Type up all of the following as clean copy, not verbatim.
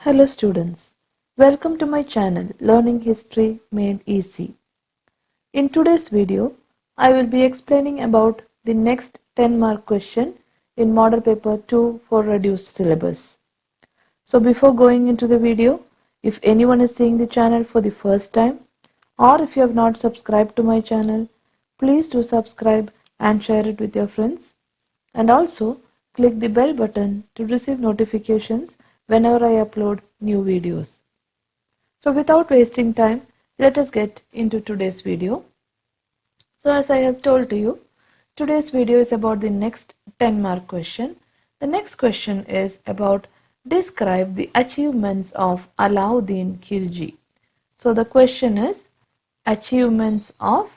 Hello students, welcome to my channel Learning History Made Easy. In today's video, I will be explaining about the next 10 mark question in Model Paper 2 for reduced syllabus. So before going into the video, if anyone is seeing the channel for the first time or if you have not subscribed to my channel, please do subscribe and share it with your friends. And also click the bell button to receive notifications whenever I upload new videos. So without wasting time, let us get into today's video. So as I have told to you, today's video is about the next 10 mark question. The next question is about describe the achievements of Alauddin Khilji. So the question is achievements of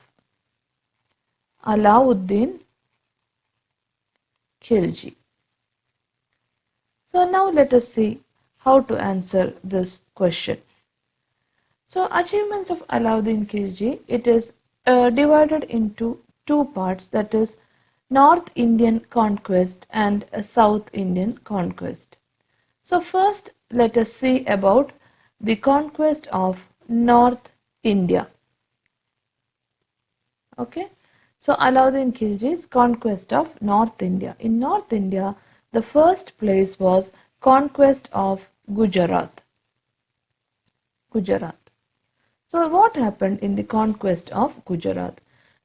Alauddin Khilji. So now let us see how to answer this question. So achievements of Alauddin Khilji, it is divided into two parts, that is North Indian conquest and South Indian conquest. So first let us see about the conquest of North India. Okay, so Alauddin Khilji's conquest of North India. In North India, the first place was conquest of Gujarat. So what happened in the conquest of Gujarat?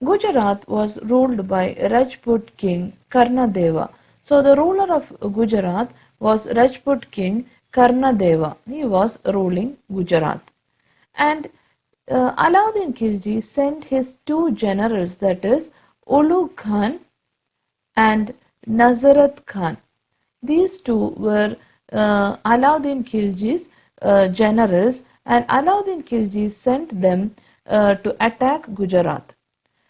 Gujarat was ruled by Rajput king Karnadeva. So the ruler of Gujarat was Rajput king Karnadeva. He was ruling Gujarat. And Alauddin Khilji sent his two generals, that is Ulugh Khan and Nazarat Khan. These two were Alauddin Khilji's generals, and Alauddin Khilji sent them to attack Gujarat.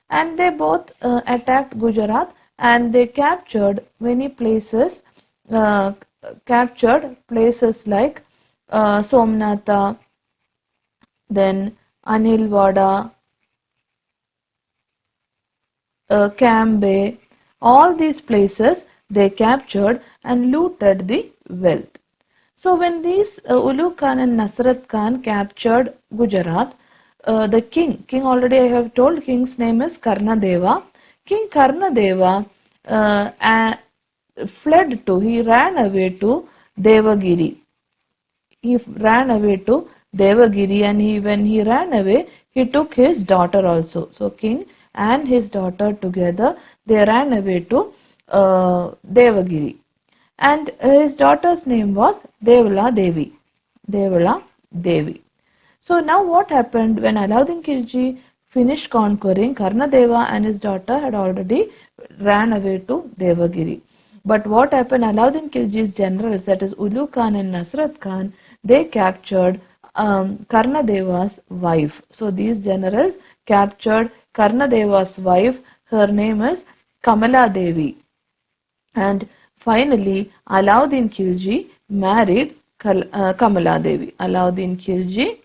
And they both attacked Gujarat and they captured many places, captured places like Somnatha, then Anilwada, Cambay. All these places they captured and looted the wealth. So when these Ulugh Khan and Nazarat Khan captured Gujarat, the king already I have told, king's name is Karnadeva. King Karnadeva he ran away to Devagiri. He ran away to Devagiri, and when he ran away, he took his daughter also. So king and his daughter together, they ran away to Devagiri. And his daughter's name was Devala Devi. Devala Devi. So now what happened when Alauddin Khilji finished conquering, Karnadeva and his daughter had already ran away to Devagiri. But what happened, Alauddin Khilji's generals, that is Ulugh Khan and Nazarat Khan, they captured Karnadeva's wife. So these generals captured Karnadeva's wife. Her name is Kamala Devi. And finally, Alauddin Khilji married Kamala Devi. Alauddin Khilji,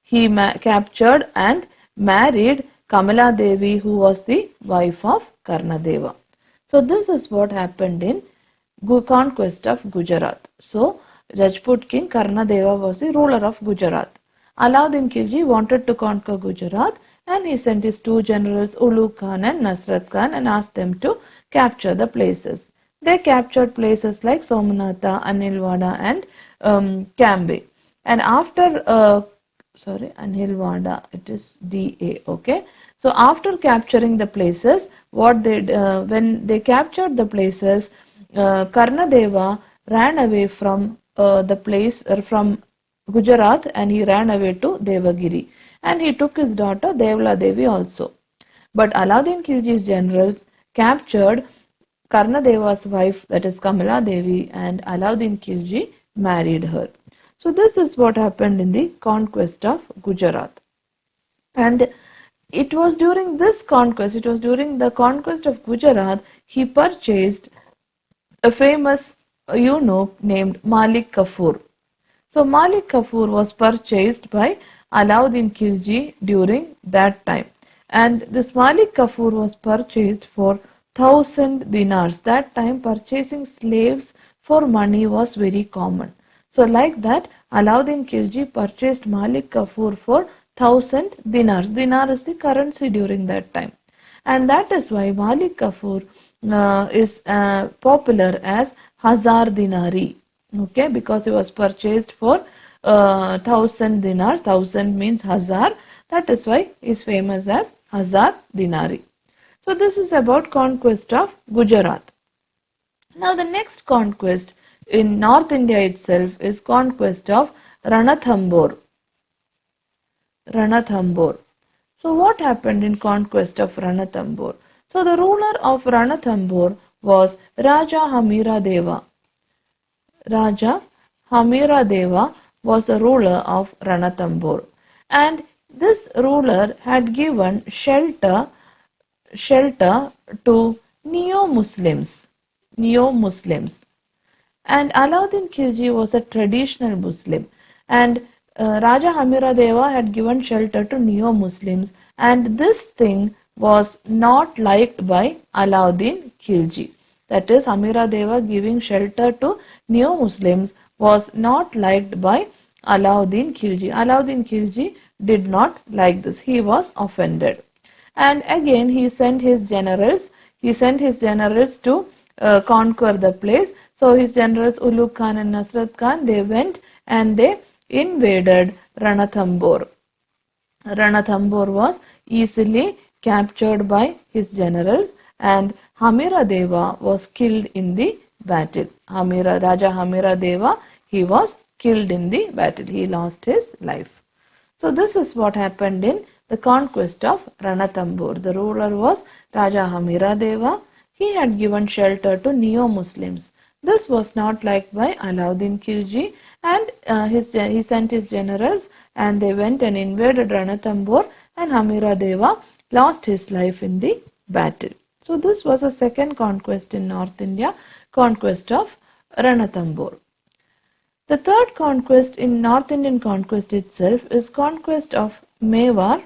he captured and married Kamala Devi, who was the wife of Karnadeva. So this is what happened in conquest of Gujarat. So Rajput king Karnadeva was the ruler of Gujarat. Alauddin Khilji wanted to conquer Gujarat, and he sent his two generals Ulugh Khan and Nazarat Khan and asked them to capture the places. They captured places like Somnatha, Anilwada and Cambay. And after, Anilwada, it is DA, okay. So after capturing the places, what they when they captured the places, Karnadeva ran away from the place from Gujarat, and he ran away to Devagiri, and he took his daughter Devala Devi also. But Alauddin Khilji's generals captured Karnadeva's wife, that is Kamala Devi, and Alauddin Khilji married her. So this is what happened in the conquest of Gujarat. And it was during this conquest, it was during the conquest of Gujarat, he purchased a famous eunuch named Malik Kafur. So Malik Kafur was purchased by Alauddin Khilji during that time. And this Malik Kafur was purchased for 1,000 dinars. That time purchasing slaves for money was very common. So like that, Alauddin Khilji purchased Malik Kafur for 1,000 dinars. Dinar is the currency during that time. And that is why Malik Kafur is popular as Hazar Dinari. Okay, because he was purchased for 1,000 dinars. 1,000 means Hazar. That is why he is famous as Hazar Dinari. So this is about conquest of Gujarat. Now the next conquest in North India itself is conquest of Ranthambore. Ranthambore. So what happened in conquest of Ranthambore? So the ruler of Ranthambore was Raja Hamira Deva. Raja Hamira Deva was a ruler of Ranthambore, and this ruler had given shelter to neo-Muslims. And Alauddin Khilji was a traditional Muslim, and Raja Hamira Deva had given shelter to neo-Muslims, and this thing was not liked by Alauddin Khilji. That is, Hamira Deva giving shelter to neo-Muslims was not liked by Alauddin Khilji. Alauddin Khilji did not like this. He was offended. And again he sent his generals to conquer the place. So his generals Ulugh Khan and Nasrat Khan, they went and they invaded Ranthambore. Ranthambore was easily captured by his generals, and Hamira Deva was killed in the battle. Raja Hamira Deva, he was killed in the battle. He lost his life. So this is what happened in the conquest of Ranthambore. The ruler was Raja Hamira Deva. He had given shelter to neo-Muslims. This was not liked by Alauddin Khilji, and he sent his generals and they went and invaded Ranthambore, and Hamira Deva lost his life in the battle. So this was a second conquest in North India, conquest of Ranthambore. The third conquest in North Indian conquest itself is conquest of Mewar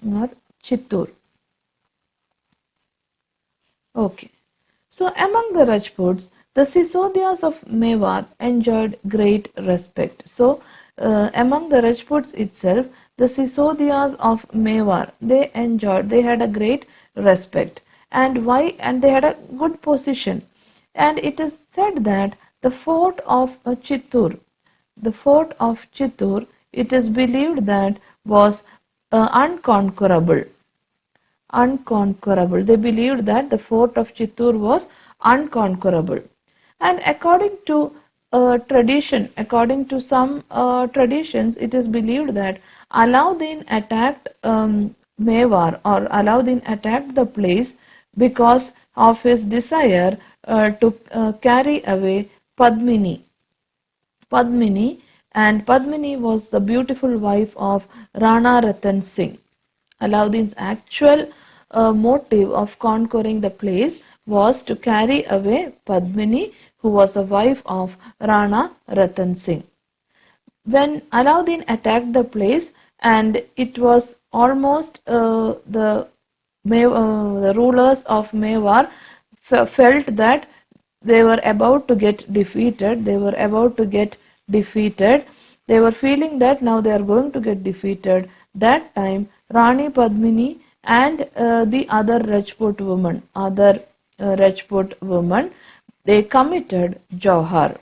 or Chittoor. Okay. So among the Rajputs, the Sisodias of Mewar enjoyed great respect. So among the Rajputs itself, the Sisodias of Mewar, they had a great respect. And why? And they had a good position. And it is said that the fort of Chittoor, it is believed that was unconquerable. They believed that the fort of Chittoor was unconquerable. And according to some traditions, it is believed that Alauddin attacked Mewar, or Alauddin attacked the place because of his desire to carry away Padmini. And Padmini was the beautiful wife of Rana Ratan Singh. Alauddin's actual motive of conquering the place was to carry away Padmini, who was a wife of Rana Ratan Singh. When Alauddin attacked the place, and it was almost the rulers of Mewar felt that they were about to get defeated. They were feeling that now they are going to get defeated. That time, Rani Padmini and the other Rajput woman, they committed Jauhar.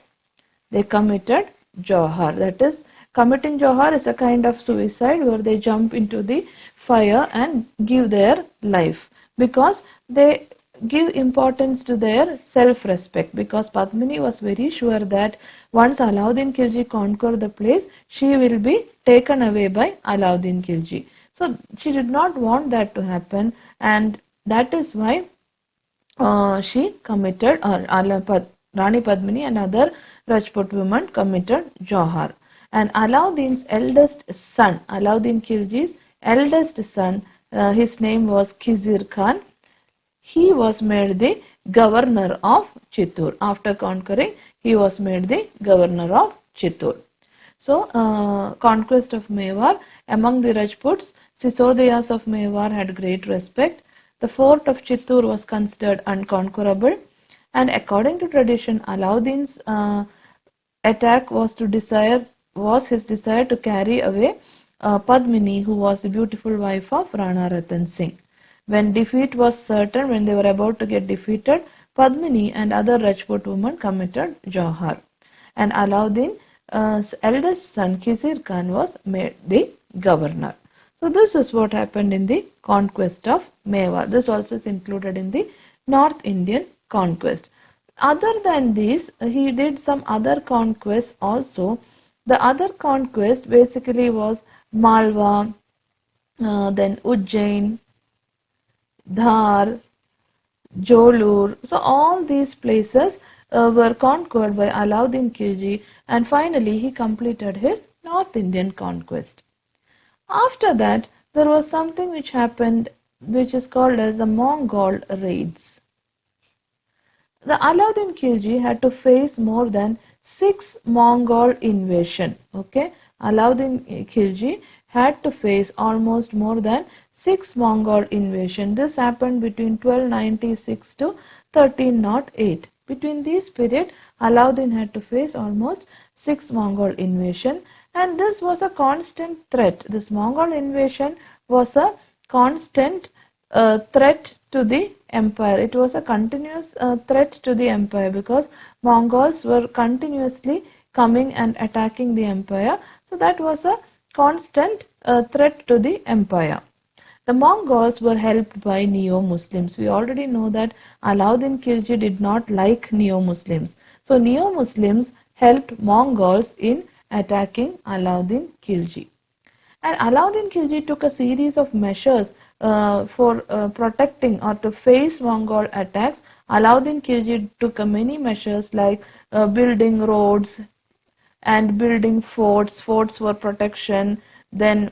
That is, committing Jauhar is a kind of suicide where they jump into the fire and give their life, because they give importance to their self-respect, because Padmini was very sure that once Alauddin Khilji conquered the place, she will be taken away by Alauddin Khilji. So she did not want that to happen, and that is why she committed, or Rani Padmini and other Rajput women committed Jauhar. And Alauddin's eldest son, Alauddin Khilji's eldest son, his name was Khizr Khan. He was made the governor of Chittoor. After conquering, he was made the governor of Chittoor. So, conquest of Mewar. Among the Rajputs, Sisodiyas of Mewar had great respect. The fort of Chittoor was considered unconquerable. And according to tradition, Alauddin's attack was to desire was his desire to carry away Padmini, who was the beautiful wife of Rana Ratan Singh. When defeat was certain, when they were about to get defeated, Padmini and other Rajput women committed Jauhar. And Alauddin's eldest son Khizr Khan was made the governor. So this is what happened in the conquest of Mewar. This also is included in the North Indian conquest. Other than this, he did some other conquests also. The other conquest basically was Malwa, then Ujjain, Dhar, Jolur. So all these places were conquered by Alauddin Khilji, and finally he completed his North Indian conquest. After that, there was something which happened which is called as the Mongol raids. The Alauddin Khilji had to face more than 6 Mongol invasion. Okay, Alauddin Khilji had to face almost more than 6 Mongol invasion. This happened between 1296 to 1308. Between this period, Alauddin had to face almost 6 Mongol invasion, and this was a constant threat. This Mongol invasion was a constant threat to the empire. It was a continuous threat to the empire because Mongols were continuously coming and attacking the empire. So that was a constant threat to the empire. The Mongols were helped by Neo-Muslims. We already know that Alauddin Khilji did not like Neo-Muslims. So Neo-Muslims helped Mongols in attacking Alauddin Khilji. And Alauddin Khilji took a series of measures for protecting or to face Mongol attacks. Alauddin Khilji took many measures like building roads and building forts. Forts for protection. Then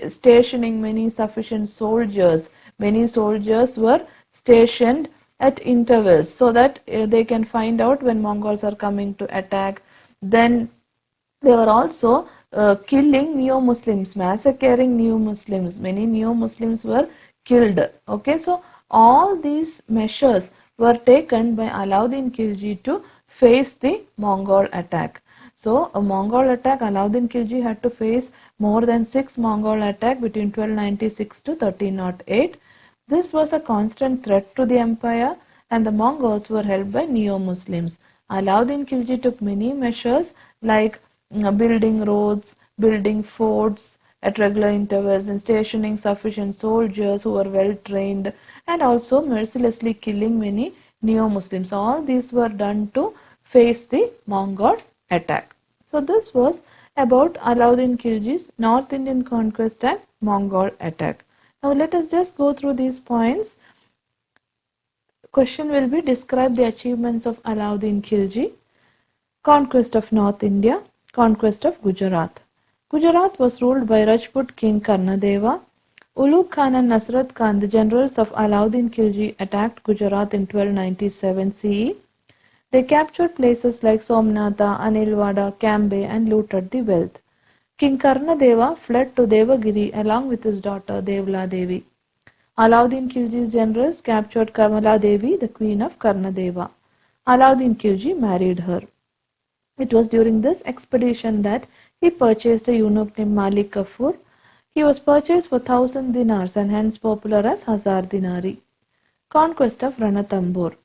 stationing many sufficient soldiers. Many soldiers were stationed at intervals so that they can find out when Mongols are coming to attack. Then they were also killing Neo-Muslims, massacring Neo-Muslims. Many Neo-Muslims were killed. Okay, so all these measures were taken by Alauddin Khilji to face the Mongol attack. So a Mongol attack, Alauddin Khilji had to face more than 6 Mongol attacks between 1296 to 1308. This was a constant threat to the empire, and the Mongols were helped by Neo-Muslims. Alauddin Khilji took many measures like building roads, building forts at regular intervals, and stationing sufficient soldiers who were well trained, and also mercilessly killing many Neo-Muslims. All these were done to face the Mongol attack. So this was about Alauddin Khilji's North Indian conquest and Mongol attack. Now let us just go through these points. Question will be: describe the achievements of Alauddin Khilji. Conquest of North India. Conquest of Gujarat. Gujarat was ruled by Rajput king Karnadeva. Ulugh Khan and Nasrat Khan, the generals of Alauddin Khilji, attacked Gujarat in 1297 CE. They captured places like Somnatha, Anilwada, Cambay, and looted the wealth. King Karnadeva fled to Devagiri along with his daughter Devla Devi. Alauddin Khilji's generals captured Kamala Devi, the queen of Karnadeva. Alauddin Khilji married her. It was during this expedition that he purchased a eunuch named Malik Kafur. He was purchased for 1,000 dinars and hence popular as Hazar Dinari. Conquest of Ranatambur.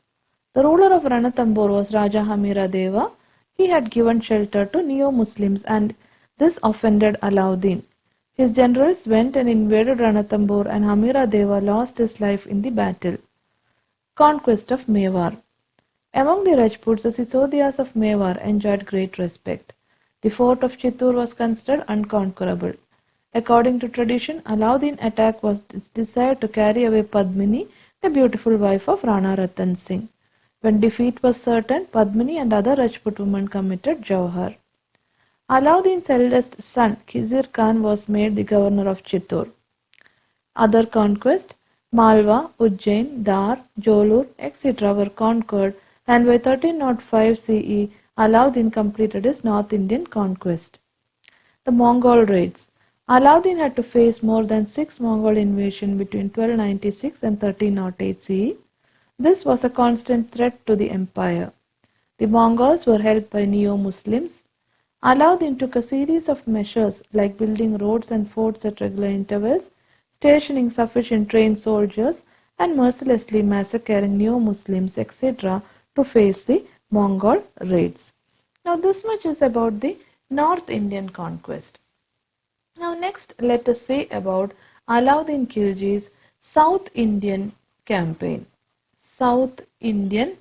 The ruler of Ranatambur was Raja Hamira Deva. He had given shelter to Neo-Muslims and this offended Alauddin. His generals went and invaded Ranatambur and Hamira Deva lost his life in the battle. Conquest of Mewar. Among the Rajputs, the Sisodias of Mewar enjoyed great respect. The fort of Chittor was considered unconquerable. According to tradition, Alauddin attack was his desire to carry away Padmini, the beautiful wife of Rana Ratan Singh. When defeat was certain, Padmini and other Rajput women committed Jauhar. Alauddin's eldest son, Khizr Khan, was made the governor of Chittor. Other conquests, Malwa, Ujjain, Dar, Jolur, etc. were conquered, and by 1305 CE, Alauddin completed his North Indian conquest. The Mongol raids. Alauddin had to face more than 6 Mongol invasions between 1296 and 1308 CE. This was a constant threat to the empire. The Mongols were helped by Neo-Muslims. Alauddin took a series of measures like building roads and forts at regular intervals, stationing sufficient trained soldiers, and mercilessly massacring new Muslims, etc., to face the Mongol raids. Now, this much is about the North Indian conquest. Now, next, let us say about Alauddin Khilji's South Indian campaign. South Indian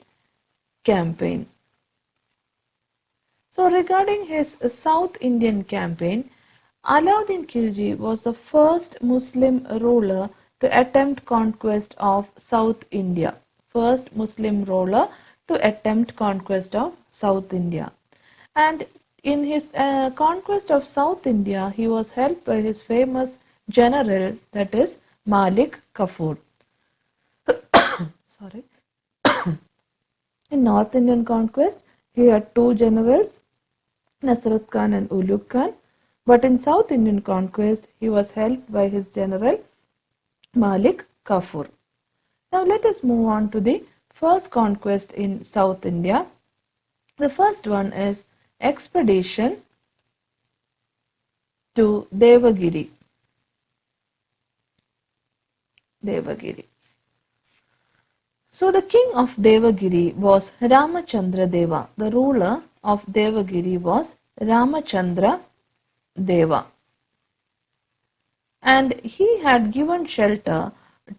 campaign. So, regarding his South Indian campaign, Alauddin Khilji was the first Muslim ruler to attempt conquest of South India. First Muslim ruler to attempt conquest of South India. And in his conquest of South India, he was helped by his famous general, that is Malik Kafur. Sorry. In North Indian conquest, he had two generals, Nasrat Khan and Ulugh Khan. But in South Indian conquest, he was helped by his general Malik Kafur. Now let us move on to the first conquest in South India. The first one is expedition to Devagiri. Devagiri. So the king of Devagiri was Ramachandra Deva. The ruler of Devagiri was Ramachandra Deva. And he had given shelter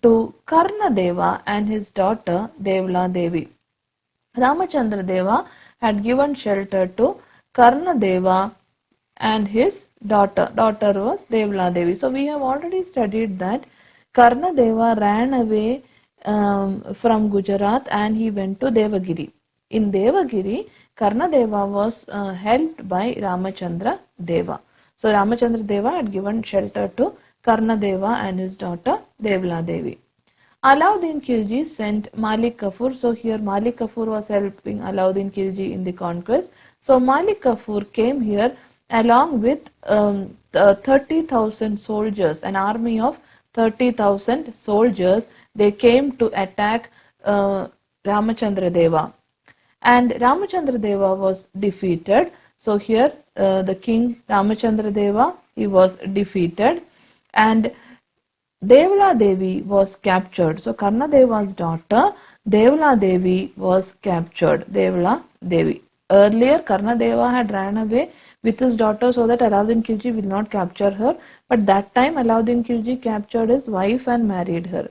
to Karna Deva and his daughter Devla Devi. Ramachandra Deva had given shelter to Karna Deva and his daughter. Daughter was Devla Devi. So we have already studied that Karna Deva ran away from Gujarat and he went to Devagiri. In Devagiri, Karna Deva was helped by Ramachandra Deva. So Ramachandra Deva had given shelter to Karna Deva and his daughter Devla Devi. Alauddin Khilji sent Malik Kafur. So here Malik Kafur was helping Alauddin Khilji in the conquest. So Malik Kafur came here along with 30,000 soldiers, an army of 30,000 soldiers. They came to attack Ramachandra Deva. And Ramachandra Deva was defeated. So here the king Ramachandra Deva, he was defeated. And Devla Devi was captured. So Karna Deva's daughter Devla Devi was captured. Devla Devi. Earlier Karna Deva had ran away with his daughter so that Alauddin Khilji will not capture her. But that time Alauddin Khilji captured his wife and married her.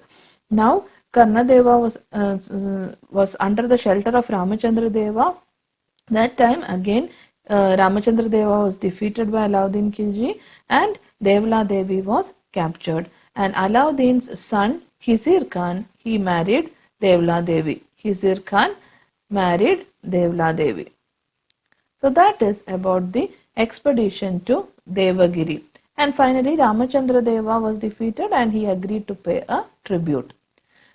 Now Karna Deva was under the shelter of Ramachandra Deva. That time again Ramachandra Deva was defeated by Alauddin Khilji and Devla Devi was captured. And Alauddin's son Khizr Khan, he married Devla Devi. Khizr Khan married Devla Devi. So that is about the expedition to Devagiri. And finally Ramachandra Deva was defeated and he agreed to pay a tribute.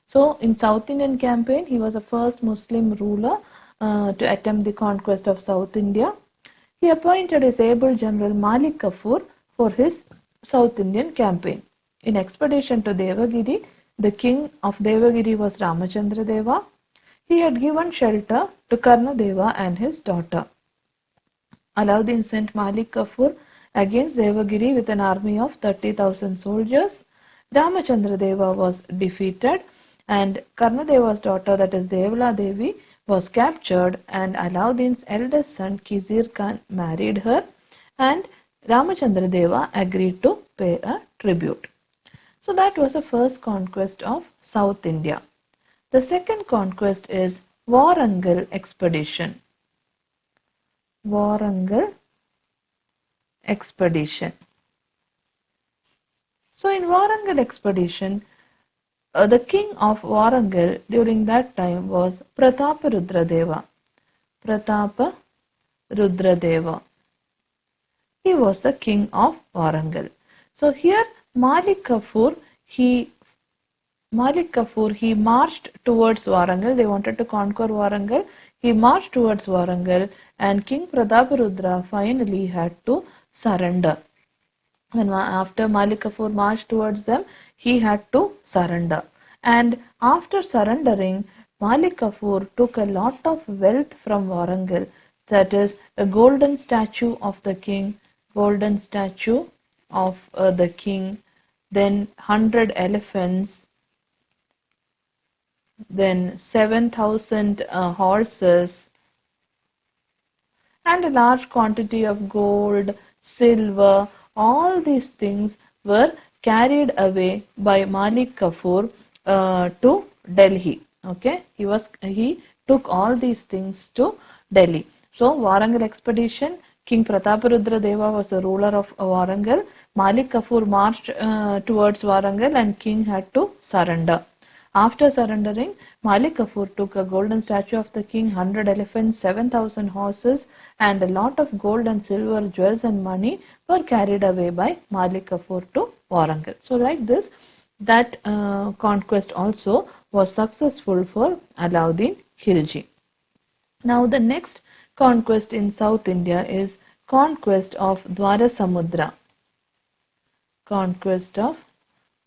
So in South Indian campaign, he was the first Muslim ruler to attempt the conquest of South India. He appointed his able general Malik Kafur for his South Indian campaign. In expedition to Devagiri, the king of Devagiri was Ramachandra Deva. He had given shelter to Karna Deva and his daughter. Alauddin sent Malik Kafur against Devagiri with an army of 30,000 soldiers. Ramachandra Deva was defeated and Karna Deva's daughter, that is Devla Devi, was captured, and Alauddin's eldest son Khizr Khan married her, and Ramachandra Deva agreed to pay a tribute. So that was the first conquest of South India. The second conquest is Warangal expedition. Warangal expedition. So in Warangal expedition, the king of Warangal during that time was Prataparudra Deva. Prataparudra Deva. He was the king of Warangal. So here Malik Kafur, he marched towards Warangal. They wanted to conquer Warangal. He marched towards Warangal and King Prataparudra finally had to surrender. When after Malik Kafur marched towards them, he had to surrender. And after surrendering, Malik Kafur took a lot of wealth from Warangal, that is a golden statue of the king, golden statue of the king, then 100 elephants, then 7,000 horses, and a large quantity of gold, silver. All these things were carried away by Malik Kafur to Delhi. Okay, he took all these things to Delhi. So Warangal expedition, King Prataparudra Deva was the ruler of Warangal. Malik Kafur marched towards Warangal and king had to surrender. After surrendering, Malik Kafur took a golden statue of the king, 100 elephants, 7,000 horses, and a lot of gold and silver, jewels and money were carried away by Malik Kafur to Warangal. So like this, that conquest also was successful for Alauddin Khilji. Now the next conquest in South India is conquest of Dwarasamudra. Conquest of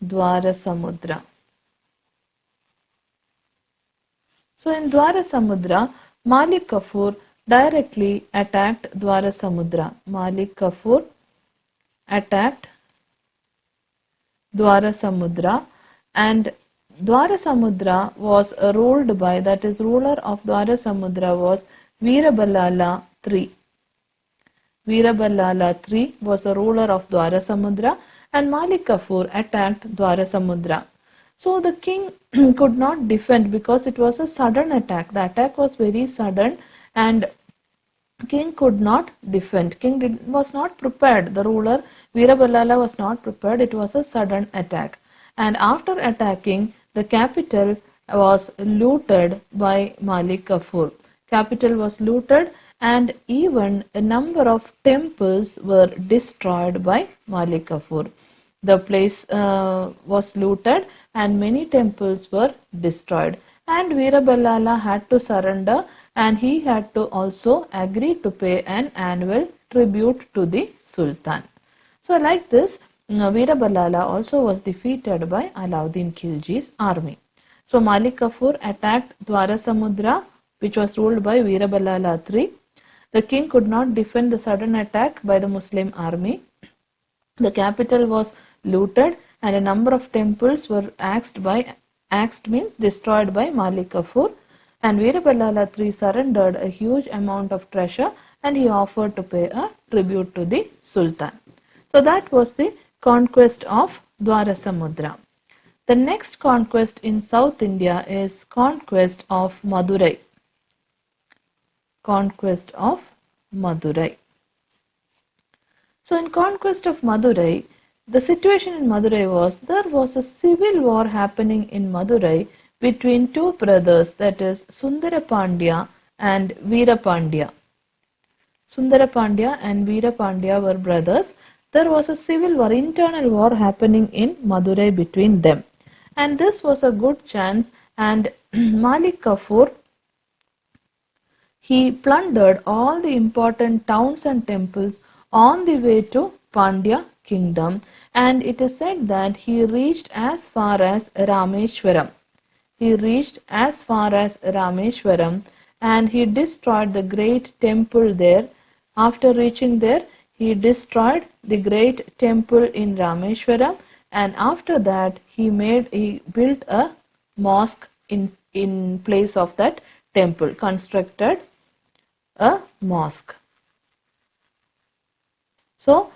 Dwarasamudra. So in Dwarasamudra, Malik Kafur directly attacked Dwarasamudra. Malik Kafur attacked Dwarasamudra, and Dwarasamudra was ruled by, that is, ruler of Dwarasamudra was Veeraballala III. Veeraballala III was a ruler of Dwarasamudra, and Malik Kafur attacked Dwarasamudra. So the king could not defend because it was a sudden attack. The attack was very sudden and king could not defend. King was not prepared. The ruler Veeraballala was not prepared. It was a sudden attack. And after attacking, the capital was looted by Malik Kafur. Capital was looted and even a number of temples were destroyed by Malik Kafur. The place was looted and many temples were destroyed. And Veeraballala had to surrender and he had to also agree to pay an annual tribute to the Sultan. So like this, Veeraballala also was defeated by Alauddin Khilji's army. So Malik Kafur attacked Dwarasamudra, which was ruled by Veeraballala III. The king could not defend the sudden attack by the Muslim army. The capital was looted and a number of temples were axed means destroyed by Malik Kafur, and Veeraballala III surrendered a huge amount of treasure and he offered to pay a tribute to the Sultan. So that was the conquest of Dwarasamudra. The next conquest in South India is conquest of Madurai. Conquest of Madurai. So in conquest of Madurai, the situation in Madurai was, there was a civil war happening in Madurai between two brothers, that is Sundara Pandya and Veera Pandya. Sundara Pandya and Veera Pandya were brothers. There was a civil war, internal war happening in Madurai between them. And this was a good chance, and Malik Kafur, he plundered all the important towns and temples on the way to Pandya kingdom, and it is said that he reached as far as Rameshwaram. He reached as far as Rameshwaram and he destroyed the great temple there. After reaching there, he destroyed the great temple in Rameshwaram, and after that he built a mosque in place of that temple, constructed a mosque. So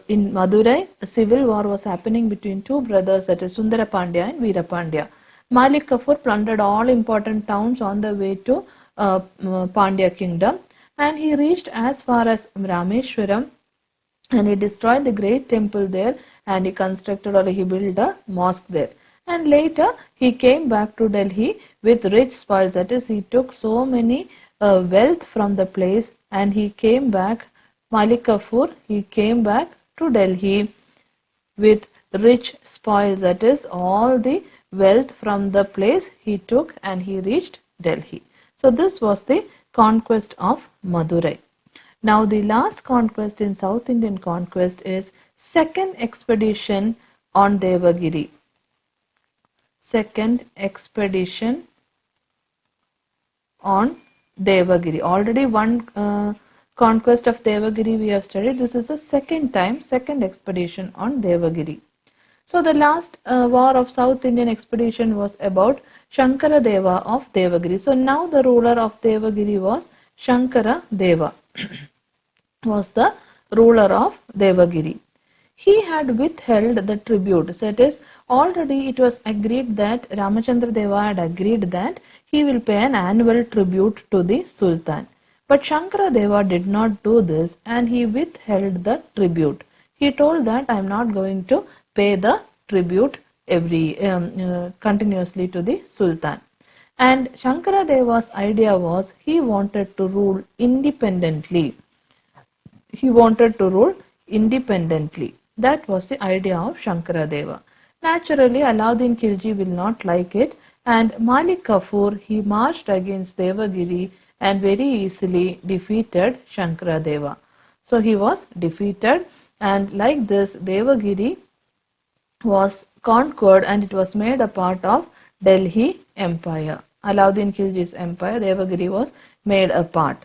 in Madurai, a civil war was happening between two brothers, that is Sundara Pandya and Veera Pandya. Malik Kafur plundered all important towns on the way to Pandya kingdom, and he reached as far as Rameshwaram and he destroyed the great temple there and he constructed, or he built a mosque there. And later he came back to Delhi with rich spoils, that is he took so many wealth from the place, and he came back, Malik Kafur, he came back to Delhi with rich spoils, that is all the wealth from the place he took and he reached Delhi. So this was the conquest of Madurai. Now the last conquest in South Indian conquest is second expedition on Devagiri. Second expedition on Devagiri. Already one conquest of Devagiri we have studied. This is the second expedition on Devagiri. So the last war of South Indian expedition was about Shankara Deva of Devagiri. So now the ruler of Devagiri was Shankara Deva, was the ruler of Devagiri. He had withheld the tribute. So it is already it was agreed that Ramachandra Deva had agreed that he will pay an annual tribute to the Sultan. But Shankara Deva did not do this and he withheld the tribute. He told that I am not going to pay the tribute continuously to the Sultan. And Shankara Deva's idea was he wanted to rule independently. He wanted to rule independently. That was the idea of Shankara Deva. Naturally, Alauddin Khilji will not like it, and Malik Kafur, he marched against Devagiri and very easily defeated Shankara Deva. So he was defeated, and like this Devagiri was conquered and it was made a part of Delhi Empire. Alauddin Khilji's empire, Devagiri was made a part.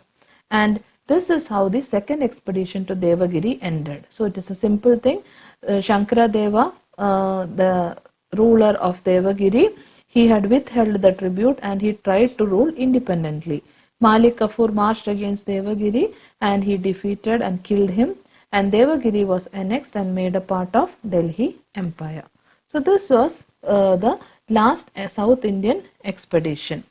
And this is how the second expedition to Devagiri ended. So it is a simple thing. Shankara Deva, the ruler of Devagiri, he had withheld the tribute and he tried to rule independently. Malik Kafur marched against Devagiri and he defeated and killed him, and Devagiri was annexed and made a part of Delhi Empire. So this was the last South Indian expedition.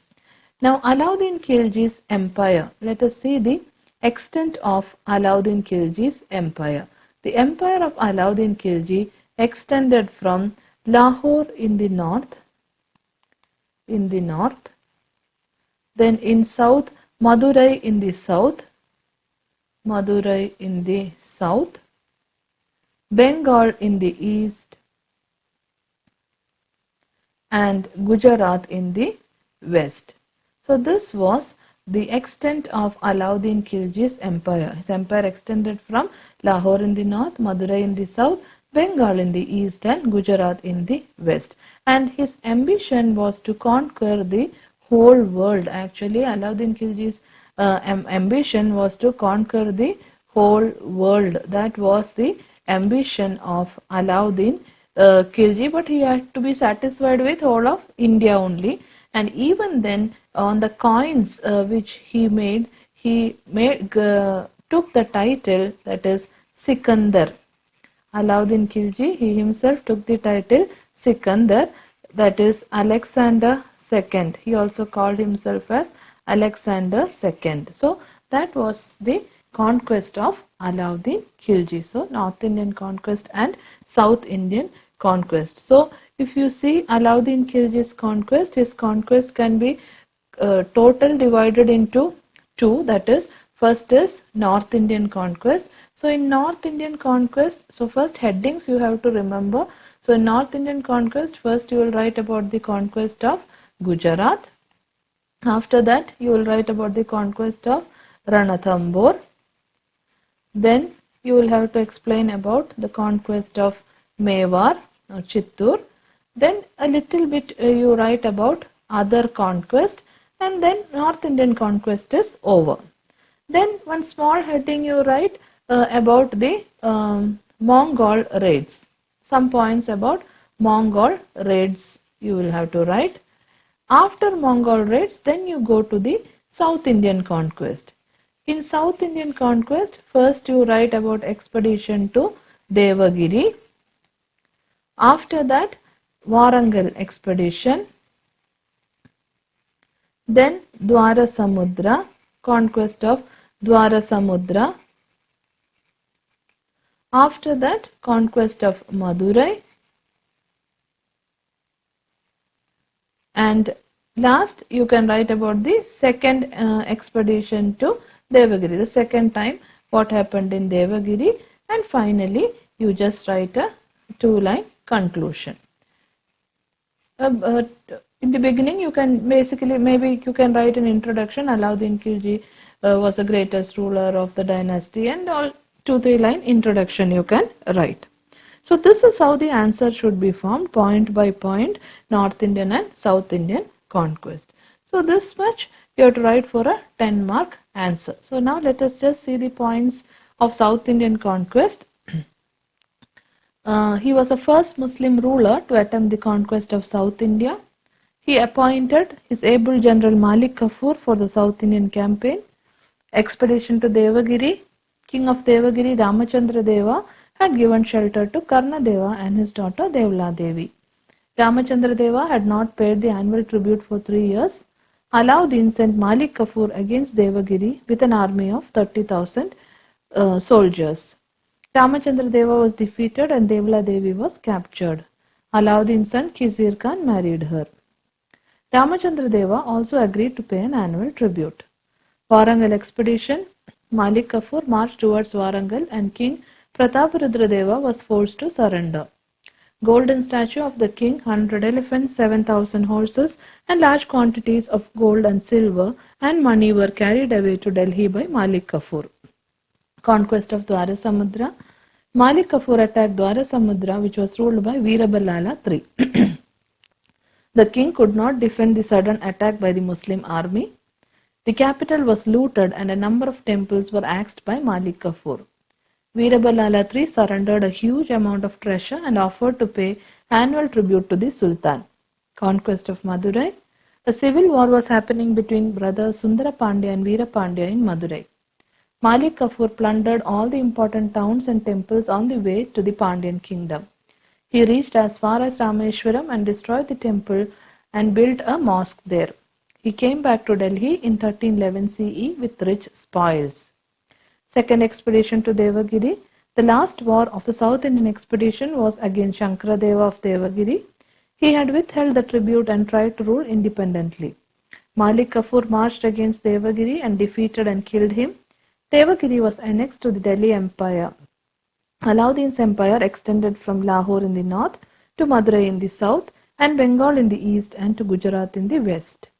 Now Alauddin Khilji's empire. Let us see the extent of Alauddin Khilji's empire. The empire of Alauddin Khilji extended from Lahore in the north, then in south, Madurai in the south, Bengal in the east, and Gujarat in the west. So this was the extent of Alauddin Khilji's empire. His empire extended from Lahore in the north, Madurai in the south, Bengal in the east, and Gujarat in the west. And his ambition was to conquer the whole world. Actually, Alauddin Khilji's ambition was to conquer the whole world. That was the ambition of Alauddin Khilji, but he had to be satisfied with whole of India only. And even then, on the coins which he took the title, that is Sikandar. Alauddin Khilji, he himself took the title Sikandar, that is Alexander II. He also called himself as Alexander II. So that was the conquest of Alauddin Khilji. So North Indian conquest and South Indian conquest. So if you see Alauddin Khilji's conquest, his conquest can be total divided into two. That is, first is North Indian conquest. So in North Indian conquest, so first headings you have to remember. So in North Indian conquest, first you will write about the conquest of Gujarat. After that, you will write about the conquest of Ranthambore. Then you will have to explain about the conquest of Mewar or Chittur. Then a little bit you write about other conquest, and then North Indian conquest is over. Then one small heading you write about the Mongol raids. Some points about Mongol raids you will have to write. After Mongol raids, then you go to the South Indian conquest. In South Indian conquest, first you write about expedition to Devagiri. After that, Warangal expedition. Then Dwara Samudra, conquest of Dwara Samudra. After that, conquest of Madurai. And last, you can write about the second expedition to Devagiri, the second time what happened in Devagiri, and finally you just write a two-line conclusion. In the beginning, you can basically, maybe you can write an introduction. Alauddin Khilji was the greatest ruler of the dynasty, and all 2-3 line introduction you can write. So this is how the answer should be formed, point by point, North Indian and South Indian conquest. So this much you have to write for a 10-mark answer. So now let us just see the points of South Indian conquest. He was the first Muslim ruler to attempt the conquest of South India. He appointed his able general Malik Kafur for the South Indian campaign. Expedition to Devagiri. King of Devagiri, Ramachandra Deva, had given shelter to Karna Deva and his daughter Devla Devi. Ramachandra Deva had not paid the annual tribute for 3 years. Alauddin sent Malik Kafur against Devagiri with an army of 30,000 soldiers. Ramachandra Deva was defeated and Devla Devi was captured. Alauddin's son Khizr Khan married her. Ramachandra Deva also agreed to pay an annual tribute. Warangal expedition. Malik Kafur marched towards Warangal and King Prataparudra Deva was forced to surrender. Golden statue of the king, 100 elephants, 7,000 horses and large quantities of gold and silver and money were carried away to Delhi by Malik Kafur. Conquest of Dwarasamudra. Malik Kafur attacked Dwarasamudra, which was ruled by Veerabalala III. The king could not defend the sudden attack by the Muslim army. The capital was looted and a number of temples were axed by Malik Kafur. Veerabalala III surrendered a huge amount of treasure and offered to pay annual tribute to the Sultan. Conquest of Madurai. A civil war was happening between brothers Sundara Pandya and Veera Pandya in Madurai. Malik Kafur plundered all the important towns and temples on the way to the Pandyan kingdom. He reached as far as Rameshwaram and destroyed the temple and built a mosque there. He came back to Delhi in 1311 CE with rich spoils. Second expedition to Devagiri. The last war of the South Indian expedition was against Shankaradeva of Devagiri. He had withheld the tribute and tried to rule independently. Malik Kafur marched against Devagiri and defeated and killed him. Devagiri was annexed to the Delhi Empire. Alauddin's empire extended from Lahore in the north to Madurai in the south and Bengal in the east and to Gujarat in the west.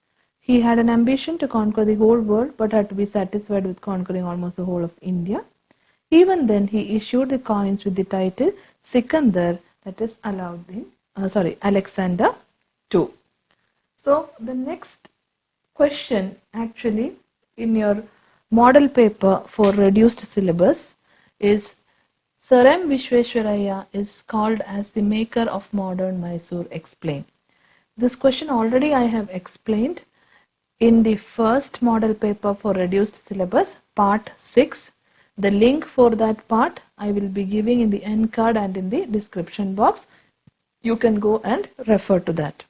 He had an ambition to conquer the whole world but had to be satisfied with conquering almost the whole of India. Even then, he issued the coins with the title Sikandar, that is Alexander II. So the next question actually in your model paper for reduced syllabus is Sir M. Vishveshwaraya is called as the maker of modern Mysore. Explain. This question already I have explained in the first model paper for reduced syllabus, part 6. The link for that part I will be giving in the end card and in the description box. You can go and refer to that.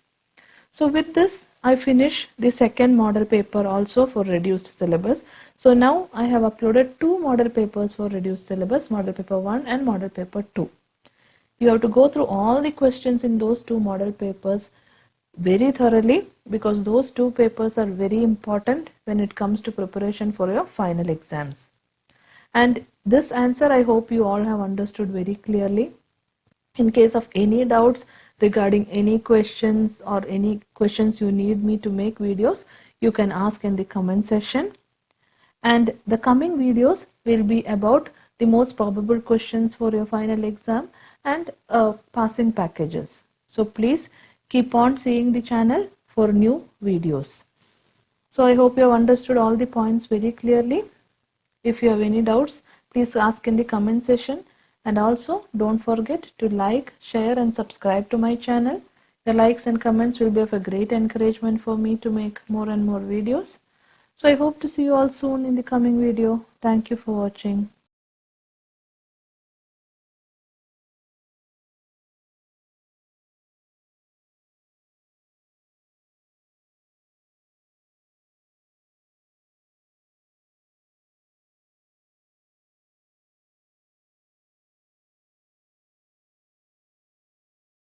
So with this, I finish the second model paper also for reduced syllabus. So now I have uploaded 2 model papers for reduced syllabus, model paper 1 and model paper 2. You have to go through all the questions in those 2 model papers very thoroughly because those 2 papers are very important when it comes to preparation for your final exams. And this answer I hope you all have understood very clearly. In case of any doubts regarding any questions or any questions you need me to make videos, you can ask in the comment section. And the coming videos will be about the most probable questions for your final exam and passing packages. So please keep on seeing the channel for new videos. So I hope you have understood all the points very clearly. If you have any doubts, please ask in the comment section. And also don't forget to like, share and subscribe to my channel. The likes and comments will be of a great encouragement for me to make more and more videos. So I hope to see you all soon in the coming video. Thank you for watching.